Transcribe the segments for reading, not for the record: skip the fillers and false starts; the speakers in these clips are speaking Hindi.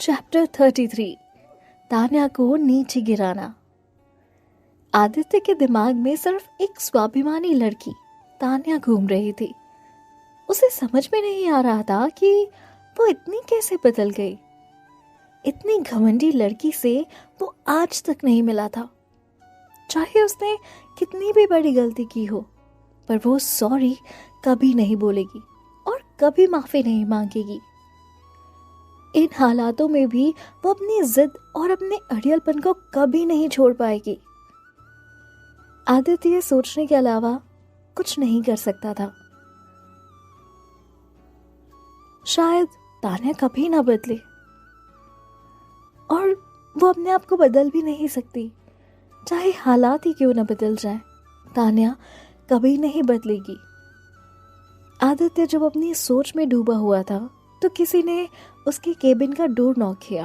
चैप्टर 33 तान्या को नीचे गिराना। आदित्य के दिमाग में सिर्फ एक स्वाभिमानी लड़की तान्या घूम रही थी। उसे समझ में नहीं आ रहा था कि वो इतनी कैसे बदल गई। इतनी घमंडी लड़की से वो आज तक नहीं मिला था। चाहे उसने कितनी भी बड़ी गलती की हो, पर वो सॉरी कभी नहीं बोलेगी और कभी माफी नहीं मांगेगी। इन हालातों में भी वो अपनी जिद और अपने अड़ियलपन को कभी नहीं छोड़ पाएगी। आदित्य सोचने के अलावा कुछ नहीं कर सकता था। शायद तान्या कभी ना बदले और वो अपने आप को बदल भी नहीं सकती। चाहे हालात ही क्यों ना बदल जाए, तान्या कभी नहीं बदलेगी। आदित्य जब अपनी सोच में डूबा हुआ था तो किसी ने उसके केबिन का डोर नॉक किया।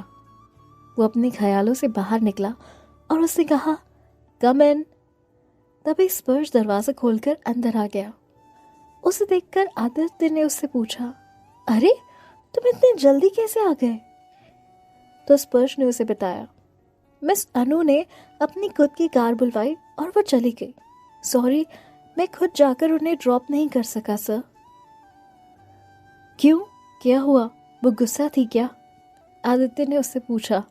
वो अपने ख्यालों से बाहर निकला और उसने कहा, कम इन। तभी स्पर्श दरवाजा खोलकर अंदर आ गया। उसे देखकर आदित्य ने उससे पूछा, अरे तुम इतने जल्दी कैसे आ गए? तो स्पर्श ने उसे बताया, मिस अनु ने अपनी खुद की कार बुलवाई और वो चली गई। सॉरी, मैं खुद जाकर उन्हें ड्रॉप नहीं कर सका सर। क्यों, क्या हुआ? वो गुस्सा थी क्या? आदित्य ने उससे पूछा।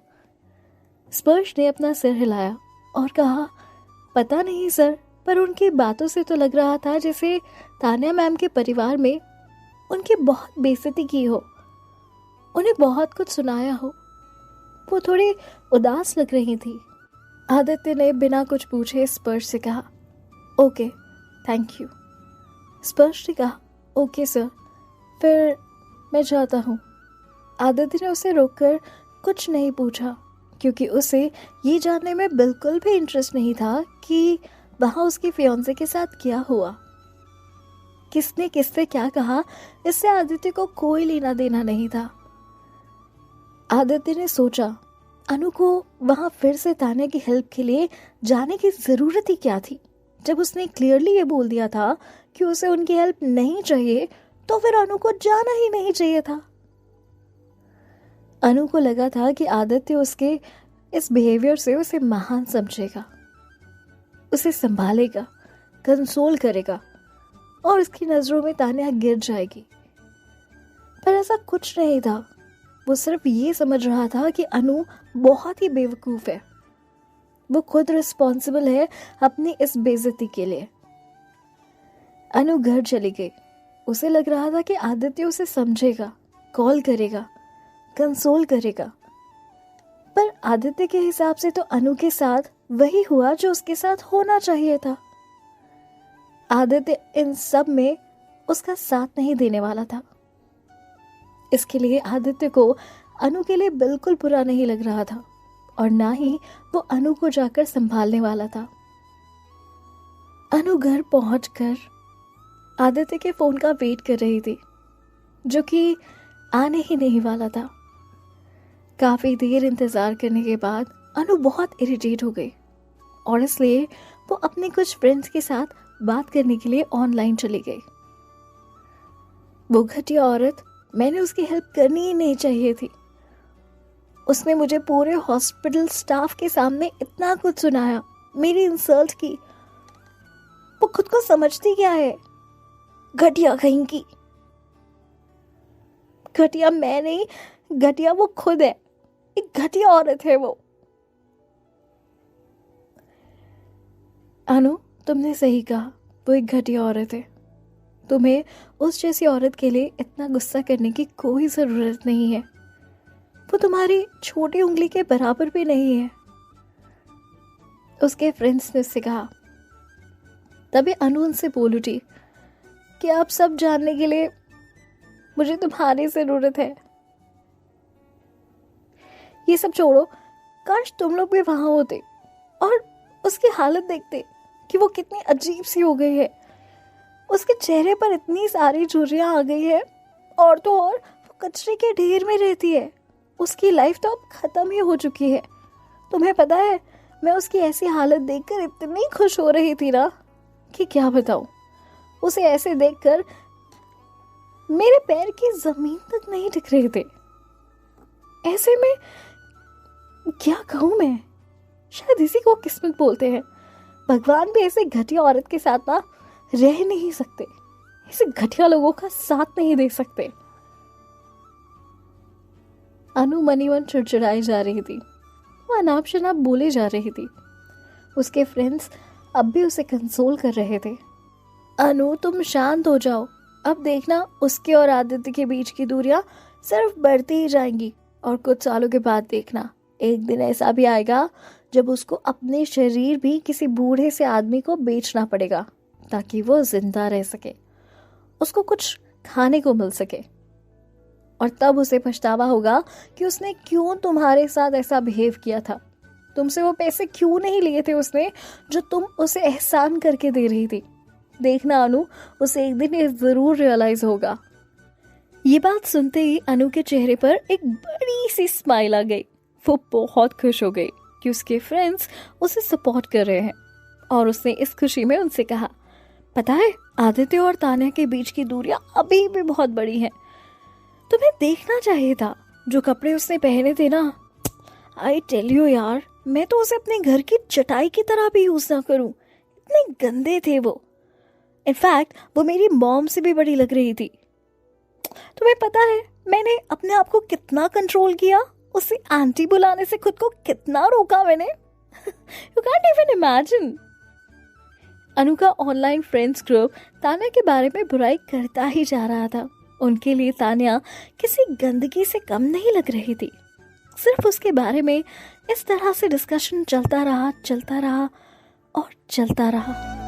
स्पर्श ने अपना सिर हिलाया और कहा, पता नहीं सर, पर उनकी बातों से तो लग रहा था जैसे तान्या मैम के परिवार में उनकी बहुत बेइज्जती की हो, उन्हें बहुत कुछ सुनाया हो। वो थोड़ी उदास लग रही थी। आदित्य ने बिना कुछ पूछे स्पर्श से कहा, ओके थैंक यू। स्पर्श ने कहा, ओके सर, फिर मैं जाता हूँ। आदित्य ने उसे रोककर कुछ नहीं पूछा, क्योंकि उसे ये जानने में बिल्कुल भी इंटरेस्ट नहीं था कि वहां उसके फियांसे के साथ क्या हुआ। किसने किससे क्या कहा, इससे आदित्य को कोई लेना देना नहीं था। आदित्य ने सोचा, अनु को वहां फिर से तान्या की हेल्प के लिए जाने की जरूरत ही क्या थी? जब उसने क्लियरली ये बोल दिया था कि उसे उनकी हेल्प नहीं चाहिए, तो फिर अनु को जाना ही नहीं चाहिए था। अनु को लगा था कि आदित्य उसके इस बिहेवियर से उसे महान समझेगा, उसे संभालेगा, कंसोल करेगा और उसकी नजरों में तान्या गिर जाएगी। पर ऐसा कुछ नहीं था। वो सिर्फ ये समझ रहा था कि अनु बहुत ही बेवकूफ है। वो खुद रिस्पॉन्सिबल है अपनी इस बेइज्जती के लिए। अनु घर चली गई। उसे लग रहा था कि आदित्य उसे समझेगा, कॉल करेगा, कंसोल करेगा। पर आदित्य के हिसाब से तो अनु के साथ वही हुआ जो उसके साथ होना चाहिए था। आदित्य इन सब में उसका साथ नहीं देने वाला था। इसके लिए आदित्य को अनु के लिए बिल्कुल बुरा नहीं लग रहा था और ना ही वो अनु को जाकर संभालने वाला था। अनु घर पहुंचकर आदित्य के फोन का वेट कर रही थी, जो कि आने ही नहीं वाला था। काफी देर इंतजार करने के बाद अनु बहुत इरिटेट हो गई और इसलिए वो अपने कुछ फ्रेंड्स के साथ बात करने के लिए ऑनलाइन चली गई। वो घटिया औरत, मैंने उसकी हेल्प करनी ही नहीं चाहिए थी। उसने मुझे पूरे हॉस्पिटल स्टाफ के सामने इतना कुछ सुनाया, मेरी इंसल्ट की। वो खुद को समझती क्या है? घटिया कहीं की। घटिया मैं नहीं, घटिया वो खुद है। एक घटिया औरत है वो। अनु, तुमने सही कहा, वो एक घटिया औरत है। तुम्हें उस जैसी औरत के लिए इतना गुस्सा करने की कोई जरूरत नहीं है। वो तुम्हारी छोटी उंगली के बराबर भी नहीं है, उसके फ्रेंड्स ने उससे कहा। तभी अनु उनसे बोल उठी कि आप सब जानने के लिए मुझे तुम्हारी जरूरत है। ये सब छोड़ो, काश तुम लोग भी वहां होते और उसकी हालत देखते कि वो कितनी अजीब सी हो गई है। उसके चेहरे पर इतनी सारी झुर्रियां आ गई है और तो और वो कचरे के ढेर में रहती है। उसकी लाइफ तो अब खत्म ही हो चुकी है। तुम्हें पता है, मैं उसकी ऐसी हालत देखकर इतनी खुश हो रही थी ना कि क्या बताऊं। उसे ऐसे देखकर मेरे पैर की जमीन तक नहीं टिक रहे थे। ऐसे में क्या कहूँ मैं, शायद इसी को किस्मत बोलते हैं। भगवान भी ऐसे घटिया औरत के साथ ना रह नहीं सकते, ऐसे घटिया लोगों का साथ नहीं दे सकते। अनु मनी मन चिड़चिड़ाई जा रही थी, वो अनाप शनाप बोले जा रही थी। उसके फ्रेंड्स अब भी उसे कंसोल कर रहे थे। अनु तुम शांत हो जाओ, अब देखना उसके और आदित्य के बीच की दूरियां सिर्फ बढ़ती ही जाएंगी, और कुछ सालों के बाद देखना एक दिन ऐसा भी आएगा जब उसको अपने शरीर भी किसी बूढ़े से आदमी को बेचना पड़ेगा ताकि वो जिंदा रह सके, उसको कुछ खाने को मिल सके। और तब उसे पछतावा होगा कि उसने क्यों तुम्हारे साथ ऐसा बिहेव किया था। तुमसे वो पैसे क्यों नहीं लिए थे उसने जो तुम उसे एहसान करके दे रही थी। देखना अनु, उसे एक दिन ये जरूर रियलाइज होगा। ये बात सुनते ही अनु के चेहरे पर एक बड़ी सी स्माइल आ गई। वो बहुत खुश हो गई कि उसके फ्रेंड्स उसे सपोर्ट कर रहे हैं, और उसने इस खुशी में उनसे कहा, पता है आदित्य और तान्या के बीच की दूरियां अभी भी बहुत बड़ी हैं। तुम्हें देखना चाहिए था जो कपड़े उसने पहने थे ना। आई टेल यू यार, मैं तो उसे अपने घर की चटाई की तरह भी यूज ना करूं, इतने गंदे थे वो। इनफैक्ट वो मेरी मॉम से भी बड़ी लग रही थी। तुम्हें पता है मैंने अपने आप को कितना कंट्रोल किया, उसे आंटी बुलाने से खुद को कितना रोका मैंने। You can't even imagine. Anu का ऑनलाइन फ्रेंड्स ग्रुप तान्या के बारे में बुराई करता ही जा रहा था। उनके लिए तान्या किसी गंदगी से कम नहीं लग रही थी। सिर्फ उसके बारे में इस तरह से डिस्कशन चलता रहा और चलता रहा।